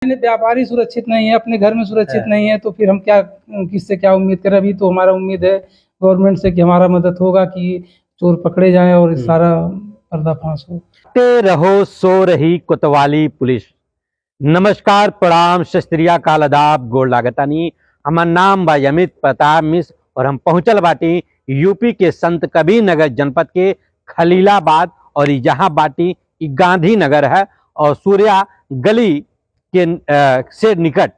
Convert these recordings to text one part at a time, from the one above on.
व्यापारी सुरक्षित नहीं है, अपने घर में सुरक्षित नहीं है, तो फिर हम क्या, किससे क्या उम्मीद करें। अभी तो हमारा उम्मीद है गवर्नमेंट से कि हमारा मदद होगा कि चोर पकड़े जाएं और इस सारा पर्दाफाश हो। रहो सो रही कोतवाली पुलिस। नमस्कार, प्रणाम, सत श्री अकाल, आदाब, गोड़ लागतानी। हमार नाम बा अमित प्रताप मिश्र और हम पहुंचल बाटी यूपी के संत कबीर नगर जनपद के खलीलाबाद और यहाँ बाटी गांधी नगर है और सूर्या गली के से निकट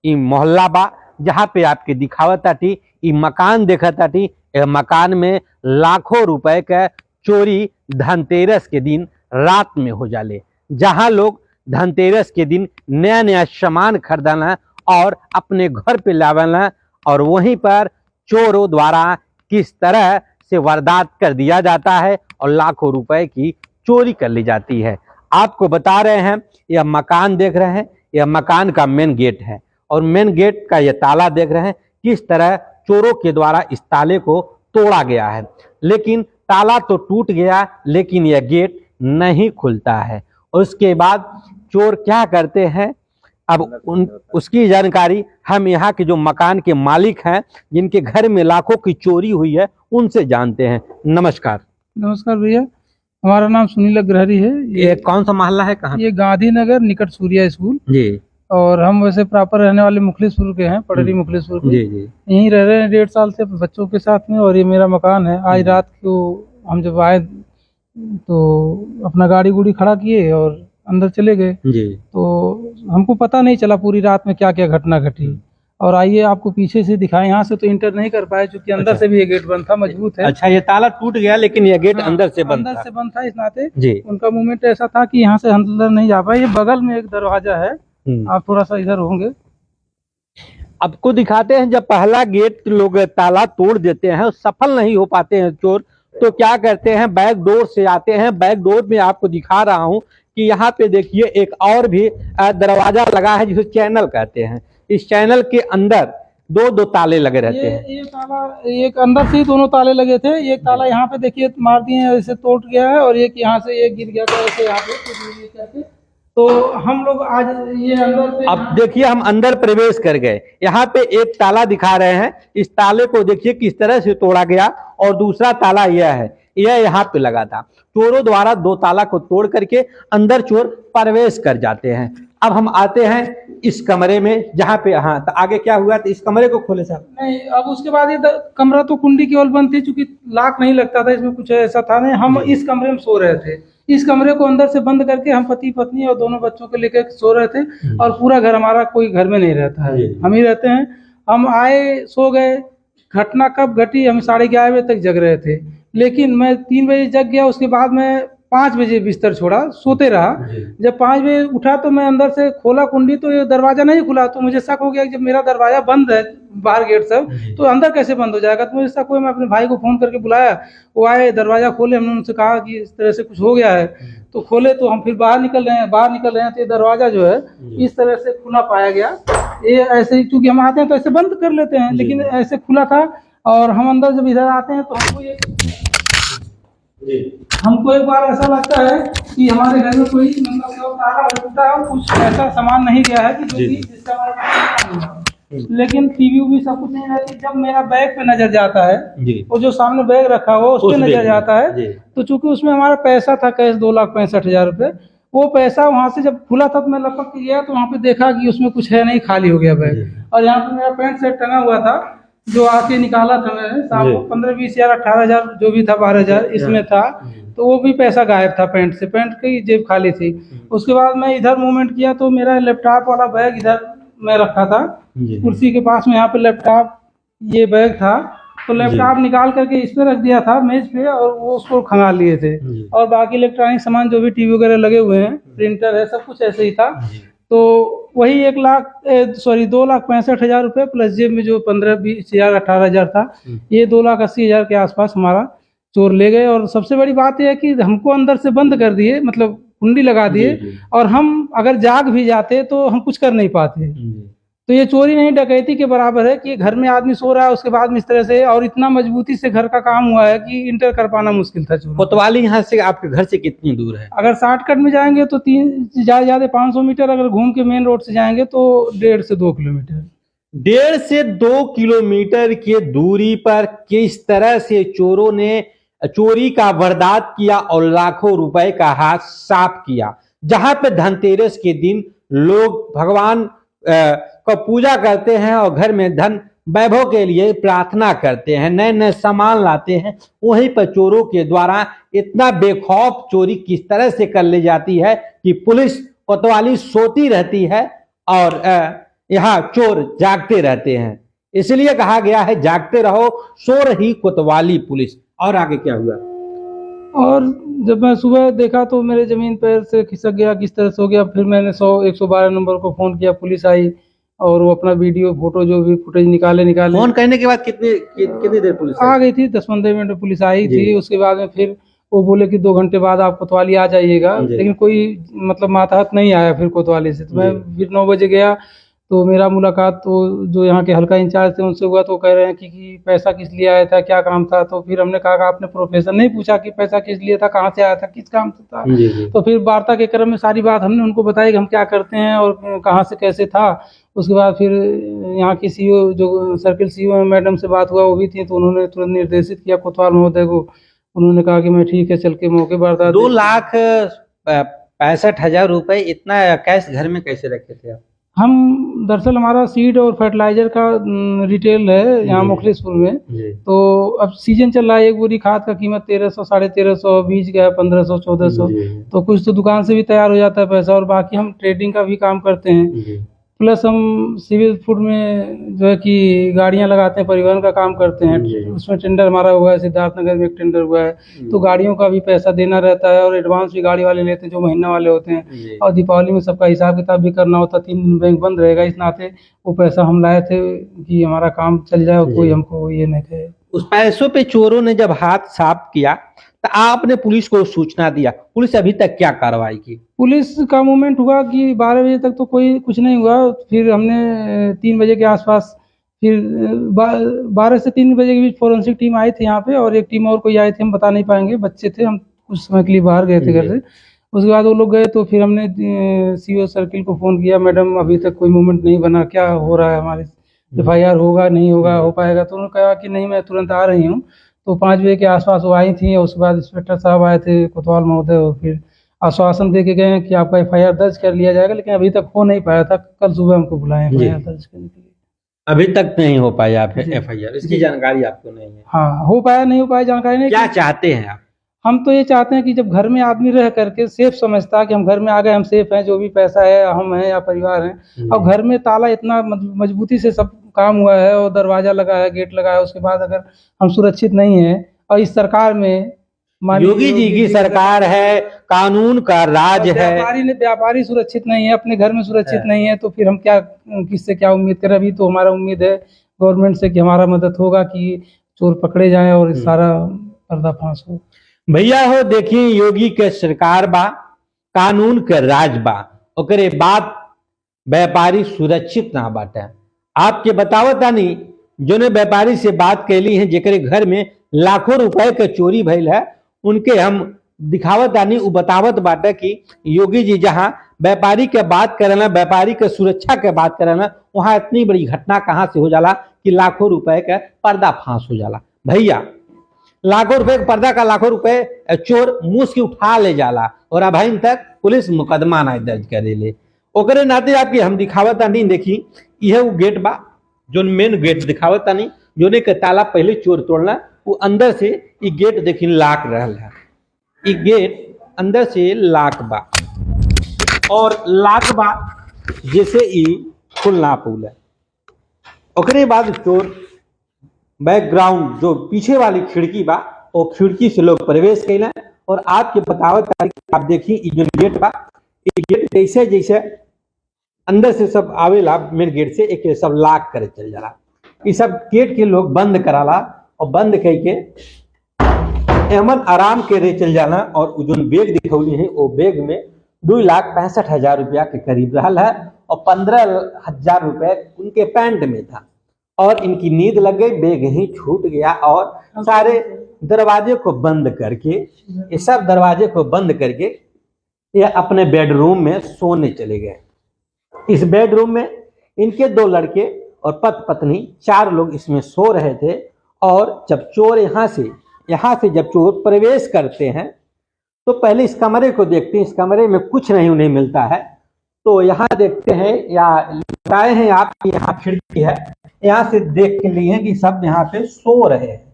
ई मोहल्ला बा, जहाँ पे आपके दिखावत ताटी ई मकान देखा ताटी। मकान में लाखों रुपए का चोरी धनतेरस के दिन रात में हो जाले, जहाँ लोग धनतेरस के दिन नया नया सामान खरीदना और अपने घर पे लावना और वहीं पर चोरों द्वारा किस तरह से वारदात कर दिया जाता है और लाखों रुपए की चोरी कर ली जाती है। आपको बता रहे हैं, यह मकान देख रहे हैं, यह मकान का मेन गेट है और मेन गेट का यह ताला देख रहे हैं किस तरह चोरों के द्वारा इस ताले को तोड़ा गया है। लेकिन ताला तो टूट गया, लेकिन यह गेट नहीं खुलता है। और उसके बाद चोर क्या करते हैं, अब उसकी जानकारी हम यहाँ के जो मकान के मालिक हैं, जिनके घर में लाखों की चोरी हुई है, उनसे जानते हैं। नमस्कार। नमस्कार भैया, हमारा नाम सुनील अग्रहरी है। ये कौन सा मोहल्ला है, कहाँ? ये गांधी नगर निकट सूर्या स्कूल जी। और हम वैसे प्रॉपर रहने वाले मुखलिसपुर के हैं, पटरी मुखलिसपुर के। जी जी। यहीं रह रहे हैं 1.5 साल से बच्चों के साथ में। और ये मेरा मकान है। आज रात को हम जब आए तो अपना गाड़ी गुड़ी खड़ा किए और अंदर चले गए जी। तो हमको पता नहीं चला पूरी रात में क्या क्या घटना घटी। और आइए आपको पीछे से दिखाएं। यहाँ से तो इंटर नहीं कर पाए क्योंकि अंदर से भी ये गेट बंद था, मजबूत है। अच्छा, ये ताला टूट गया लेकिन ये गेट अंदर से बंद था। इस नाते जी उनका मूवमेंट ऐसा था कि यहाँ से अंदर नहीं जा पाए। ये बगल में एक दरवाजा है, आप थोड़ा सा इधर होंगे, आपको दिखाते हैं। जब पहला गेट लोग ताला तोड़ देते हैं, सफल नहीं हो पाते हैं चोर, तो क्या करते हैं, बैक डोर से आते हैं। बैक डोर में आपको दिखा रहा हूं कि यहाँ पे देखिए एक और भी दरवाजा लगा है जिसे चैनल कहते हैं। इस चैनल के अंदर दो ताले लगे रहते हैं। ये ताला, एक अंदर से ही दोनों ताले लगे थे। एक ताला यहाँ पे देखिए मार दिए हैं, ऐसे टूट गया है, और एक यहाँ से एक गिर गया था ऐसे यहाँ पे। तो हम लोग आज ये अंदर से, अब देखिए हम अंदर प्रवेश कर गए। यहाँ पे एक ताला दिखा रहे हैं, इस ताले को देखिए किस तरह से तोड़ा गया। और दूसरा ताला यह है, यह यहाँ पे लगा था। चोरों द्वारा 2 ताला को तोड़ करके अंदर चोर प्रवेश कर जाते हैं। अब हम आते हैं इस कमरे में, जहाँ पे, हाँ तो आगे क्या हुआ, तो इस कमरे को खोले साहब। नहीं, अब उसके बाद ये कमरा तो कुंडी केवल बंद थी, चूंकि लॉक नहीं लगता था, इसमें कुछ ऐसा था नहीं। हम इस कमरे में सो रहे थे। इस कमरे को अंदर से बंद करके हम पति पत्नी और दोनों बच्चों को लेकर सो रहे थे। और पूरा घर, हमारा कोई घर में नहीं रहता है, हम ही रहते हैं। हम आए, सो गए। घटना कब घटी, हम 11:30 बजे तक जग रहे थे, लेकिन मैं 3 बजे जग गया। उसके बाद मैं 5 बजे बिस्तर छोड़ा, सोते रहा। जब 5 बजे उठा तो मैं अंदर से खोला कुंडी, तो ये दरवाजा नहीं खुला। तो मुझे शक हो गया कि जब मेरा दरवाजा बंद है, बाहर गेट सब, तो अंदर कैसे बंद हो जाएगा। तो मुझे शक हुआ, मैं अपने भाई को फोन करके बुलाया, वो आए, दरवाजा खोले। हमने उनसे कहा कि इस तरह से कुछ हो गया है, तो खोले। तो हम फिर बाहर निकल रहे हैं तो ये दरवाजा जो है इस तरह से खुला पाया गया। ये ऐसे ही, चूंकि हम आते हैं तो ऐसे बंद कर लेते हैं, लेकिन ऐसे खुला था। और हम अंदर जब इधर आते हैं तो हमको एक बार ऐसा लगता है कि हमारे घर में कोई मतलब ताला टूटा है और कुछ ऐसा सामान नहीं गया है कि जो कि जिसका हमारे, लेकिन टीवी भी सब कुछ नहीं है। जब मेरा बैग पे नजर जाता है, वो जो सामने बैग रखा हुआ उस पे नजर जाता है, तो चूंकि उसमें हमारा पैसा था कैश 2,65,000 रुपये। वो पैसा वहाँ से जब खुला था तो मैं लपक के गया, तो वहाँ पे देखा कि उसमें कुछ है नहीं, खाली हो गया बैग। और यहाँ पे मेरा पैंट शर्ट टंगा हुआ था, जो आके निकाला था मैंने शाम को, 15-20 हज़ार 18,000 जो भी था, 12,000 इसमें था। तो वो भी पैसा गायब था पैंट से, पैंट की जेब खाली थी। उसके बाद मैं इधर मूवमेंट किया तो मेरा लैपटॉप वाला बैग इधर मैं रखा था कुर्सी के पास में। यहाँ पे लैपटॉप, ये बैग था, तो लैपटॉप निकाल करके इस पे रख दिया था मेज पे, और वो उसको खंगाल लिए थे। और बाकी इलेक्ट्रॉनिक सामान जो भी टीवी वगैरह लगे हुए हैं, प्रिंटर है, सब कुछ ऐसे ही था। तो वही 2,65,000 रुपये प्लस जेब में जो 15-20 हज़ार 18,000 था, ये 2,80,000 के आसपास हमारा चोर ले गए। और सबसे बड़ी बात यह है कि हमको अंदर से बंद कर दिए, मतलब कुंडी लगा दिए। और हम अगर जाग भी जाते तो हम कुछ कर नहीं पाते। तो ये चोरी नहीं डकैती के बराबर है कि घर में आदमी सो रहा है उसके बाद में इस तरह से, और इतना मजबूती से घर का काम हुआ है कि इंटर कर पाना मुश्किल था चोरों को। कोतवाली यहाँ से आपके घर से कितनी दूर है? अगर शॉर्टकट में जाएंगे तो ज्यादा 500 मीटर, अगर घूम के मेन रोड से जाएंगे तो 1.5 से 2 किलोमीटर। 1.5 से 2 किलोमीटर की दूरी पर किस तरह से चोरों ने चोरी का वारदात किया और लाखों रुपए का हाथ साफ किया। जहां पे धनतेरस के दिन लोग भगवान का पूजा करते हैं और घर में धन वैभव के लिए प्रार्थना करते हैं, नए नए सामान लाते हैं, वहीं पर चोरों के द्वारा इतना बेखौफ चोरी किस तरह से कर ली जाती है कि पुलिस कोतवाली सोती रहती है और यहाँ चोर जागते रहते हैं। इसलिए कहा गया है जागते रहो सो रही कोतवाली पुलिस। और आगे क्या हुआ? और जब मैं सुबह देखा तो मेरे जमीन पैर से खिसक गया, किस तरह से हो गया। फिर मैंने 112 नंबर को फोन किया, पुलिस आई और वो अपना वीडियो फोटो जो भी फुटेज निकाले। फोन करने के बाद कितनी देर पुलिस आ गई थी? 10-15 मिनट में पुलिस आई थी। उसके बाद में फिर वो बोले कि 2 घंटे बाद आप कोतवाली आ जाइएगा, लेकिन कोई मतलब मातहत नहीं आया फिर कोतवाली से। तो मैं फिर 9 बजे गया तो मेरा मुलाकात तो जो यहाँ के हल्का इंचार्ज थे उनसे हुआ। तो कह रहे हैं कि पैसा किस लिए आया था, क्या काम था। तो फिर हमने कहा कि आपने प्रोफेशन नहीं पूछा कि पैसा किस लिए था, कहाँ से आया था, किस काम से था। तो फिर वार्ता के क्रम में सारी बात हमने उनको बताई कि हम क्या करते हैं और कहाँ से कैसे था। उसके बाद फिर यहाँ की सीईओ जो सर्किल सीईओ मैडम से बात हुआ, वो भी थी। तो उन्होंने तुरंत निर्देशित किया कोतवाल महोदय को। उन्होंने कहा कि मैं ठीक है, चल के मौके पर। 2,65,000 रुपए इतना कैश घर में कैसे रखे थे आप? हम दरअसल हमारा सीड और फर्टिलाइजर का रिटेल है यहाँ मुखलिसपुर में। तो अब सीजन चल रहा है, एक बोरी खाद का कीमत 1300, 1350, बीज का है 1500, 1400। तो कुछ तो दुकान से भी तैयार हो जाता है पैसा, और बाकी हम ट्रेडिंग का भी काम करते हैं। प्लस हम सिविल फूड में जो है कि गाड़ियां लगाते हैं, परिवहन का काम करते हैं। उसमें टेंडर हमारा हुआ है, सिद्धार्थनगर में एक टेंडर हुआ है। तो गाड़ियों का भी पैसा देना रहता है और एडवांस भी गाड़ी वाले लेते हैं जो महीना वाले होते हैं। और दीपावली में सबका हिसाब किताब भी करना होता है, 3 दिन बैंक बंद रहेगा। इस नाते वो पैसा हम लाए थे कि हमारा काम चल जाए और कोई हमको ये नहीं कहे। उस पैसों पे चोरों ने जब हाथ साफ किया तो आपने पुलिस को सूचना दिया, पुलिस अभी तक क्या कार्रवाई की? पुलिस का मूवमेंट हुआ कि 12 बजे तक तो कोई कुछ नहीं हुआ। फिर हमने 3 बजे के आसपास, फिर 12 से 3 बजे के बीच फोरेंसिक टीम आई थी यहाँ पे, और एक टीम और कोई आई थी, हम बता नहीं पाएंगे, बच्चे थे, हम कुछ समय के लिए बाहर गए थे घर से। उसके बाद वो लोग गए तो फिर हमने सीईओ सर्किल को फ़ोन किया, मैडम अभी तक कोई मूवमेंट नहीं बना, क्या हो रहा है, हमारे FIR होगा नहीं होगा, हो पाएगा? तो उन्होंने कहा कि नहीं, मैं तुरंत आ रही हूँ। तो 5 बजे के आसपास वो आई थी, और उसके बाद इंस्पेक्टर साहब आए थे कोतवाल महोदय, और फिर आश्वासन दे के गए हैं कि आपका FIR दर्ज कर लिया जाएगा। लेकिन अभी तक हो नहीं पाया था, कल सुबह हमको बुलाए FIR दर्ज करने के लिए। अभी तक नहीं हो पाया FIR, इसकी जानकारी आपको नहीं है? हाँ, हो पाया नहीं हो पाया जानकारी नहीं। क्या चाहते हैं आप? हम तो ये चाहते हैं कि जब घर में आदमी रह करके सेफ समझता कि हम घर में आ गए, हम सेफ हैं, जो भी पैसा है हम हैं या परिवार हैं। अब घर में ताला इतना मजबूती से सब काम हुआ है और दरवाजा लगा है, गेट लगा है, उसके बाद अगर हम सुरक्षित नहीं है, और इस सरकार में योगी जी की सरकार है, कानून का राज है, व्यापारी सुरक्षित नहीं है, अपने घर में सुरक्षित नहीं है, तो फिर हम क्या, किससे क्या उम्मीद करें? अभी तो हमारा उम्मीद है गवर्नमेंट से कि हमारा मदद होगा कि चोर पकड़े जाएं और इस सारा पर्दाफाश हो। भैया हो देखिए, योगी के सरकार बा, कानून के राज बा, ओकरे बाद व्यापारी सुरक्षित ना बाटे। आपके बतावतानी जोने व्यापारी से बात कैली है, जेकरे घर में लाखों रुपए के चोरी भइल है, उनके हम दिखावतानी, उ बतावत बाटे कि योगी जी जहां व्यापारी के बात करेला, व्यापारी के सुरक्षा के बात करेला, वहां इतनी बड़ी घटना कहां से हो जाला कि लाखों रुपए का पर्दाफाश हो जाला। भैया, लाखों रुपए का पर्दा का लाखों रुपए चोर मुंह के उठा ले जाला, और अभी तक पुलिस मुकदमा नहीं दर्ज करे ले। ओकरे नाते आपके हम दिखावतानी, देखी यह वो गेट बा, जो मेन गेट दिखावतानी, जोने के ताला पहले चोर तोड़ना, वो अंदर से ये गेट देखी लाक रहल है। ये गेट अंदर से लाक बा, और लाक बा जैसे ही खुलना पुल है। ओकरे बाद चोर बैकग्राउंड जो पीछे वाली खिड़की बा, वो खिड़की से लोग प्रवेश कैला, और आपके बतावत आप देखिए ये जो गेट बा, ये गेट जैसे जैसे अंदर से सब आवेला मेन गेट से, एक सब लाक करे चल जाला। ये सब गेट के लोग बंद कराला, और बंद करके अहमद आराम के रे चल जाना। और जो बैग दिखौली है, वो बैग में 2,65,000 रुपया के करीब रहा है, और 15,000 रुपए उनके पैंट में था और इनकी नींद लग गई, बैग ही छूट गया और सारे दरवाजे को बंद करके, ये सब दरवाजे को बंद करके ये अपने बेडरूम में सोने चले गए। इस बेडरूम में इनके 2 लड़के और पति पत्नी 4 लोग इसमें सो रहे थे। और जब चोर यहाँ से जब चोर प्रवेश करते हैं तो पहले इस कमरे को देखते हैं, इस कमरे में कुछ नहीं उन्हें मिलता है। तो यहाँ देखते हैं या बताए हैं आप, यहाँ खिड़की है, यहाँ से देख के लिए कि सब यहाँ पे सो रहे हैं,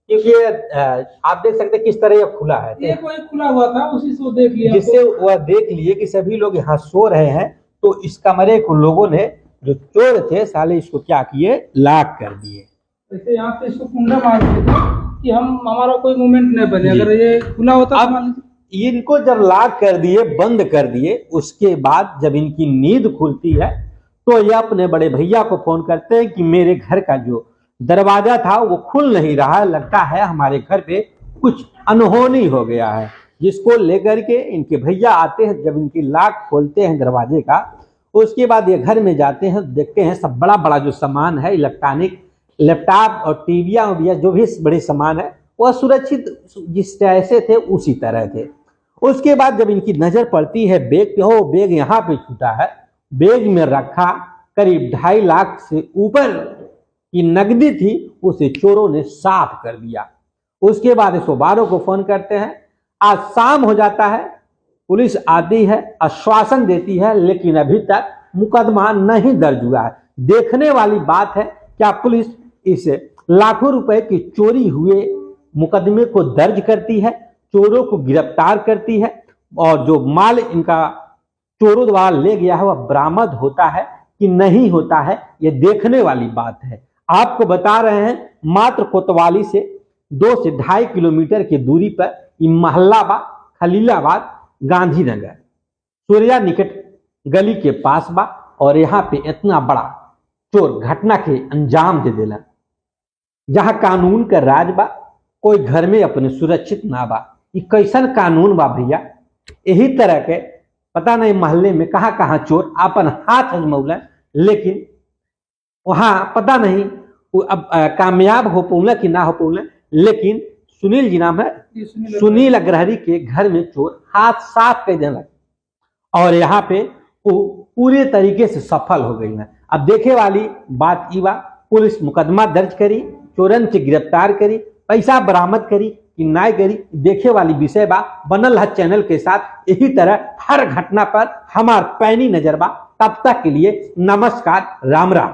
क्योंकि आप देख सकते हैं किस तरह ये खुला है, ये कोई खुला हुआ था, उसी से देख लिया, जिससे वह देख लिए कि सभी लोग यहाँ सो रहे हैं। तो इस कमरे को लोगों ने, जो चोर थे साले, इसको क्या किए, लॉक कर दिए। जैसे यहाँ पे इसको कुंडा मार दिए थे कि हमारा कोई मूवमेंट नहीं बने, अगर ये खुला होता अब इनको जब लॉक कर दिए, बंद कर दिए, उसके बाद जब इनकी नींद खुलती है तो ये अपने बड़े भैया को फोन करते हैं कि मेरे घर का जो दरवाजा था वो खुल नहीं रहा है, लगता है हमारे घर पे कुछ अनहोनी हो गया है। जिसको लेकर के इनके भैया आते हैं, जब इनकी लॉक खोलते हैं दरवाजे का, उसके बाद ये घर में जाते हैं, देखते हैं सब बड़ा बड़ा जो सामान है, इलेक्ट्रॉनिक, लैपटॉप और टीवियाँ जो भी बड़े सामान है वह सुरक्षित जिस जैसे थे उसी तरह थे। उसके बाद जब इनकी नजर पड़ती है बैग पे, हो बैग यहाँ पे छूटा है, बैग में रखा करीब 2.5 लाख से ऊपर की नकदी थी, उसे चोरों ने साफ कर दिया। उसके बाद 112 को फोन करते हैं। आज शाम हो जाता है, पुलिस आती है, आश्वासन देती है, लेकिन अभी तक मुकदमा नहीं दर्ज हुआ है। देखने वाली बात है, क्या पुलिस इस लाखों रुपए की चोरी हुए मुकदमे को दर्ज करती है, चोरों को गिरफ्तार करती है, और जो माल इनका चोरों द्वारा ले गया है वह बरामद होता है कि नहीं होता है, यह देखने वाली बात है। आपको बता रहे हैं, मात्र कोतवाली से 2 से 2.5 किलोमीटर की दूरी पर मोहल्ला बा खलीलाबाद गांधीनगर सूर्या निकट गली के पास बा, और यहाँ पे इतना बड़ा चोर घटना के अंजाम दे देला। जहां कानून का राज बा, कोई घर में अपने सुरक्षित ना बा। ये कैसन कानून बा भैया? यही तरह के पता नहीं मोहल्ले में कहाँ कहाँ चोर अपन हाथ आजमौला, लेकिन वहां पता नहीं वो अब कामयाब हो पौला कि ना हो पौला। लेकिन सुनील जी नाम है, सुनील अग्रहरी के घर में चोर हाथ साफ कर देना, और यहाँ पे वो पूरे तरीके से सफल हो गई है। अब देखे वाली बात ई बा, पुलिस मुकदमा दर्ज करी, चोरन से गिरफ्तार करी, पैसा बरामद करी कि ना करी, देखे वाली विषय बा। बनल है चैनल के साथ, यही तरह हर घटना पर हमार पैनी नजर बा। तब तक के लिए नमस्कार, राम राम।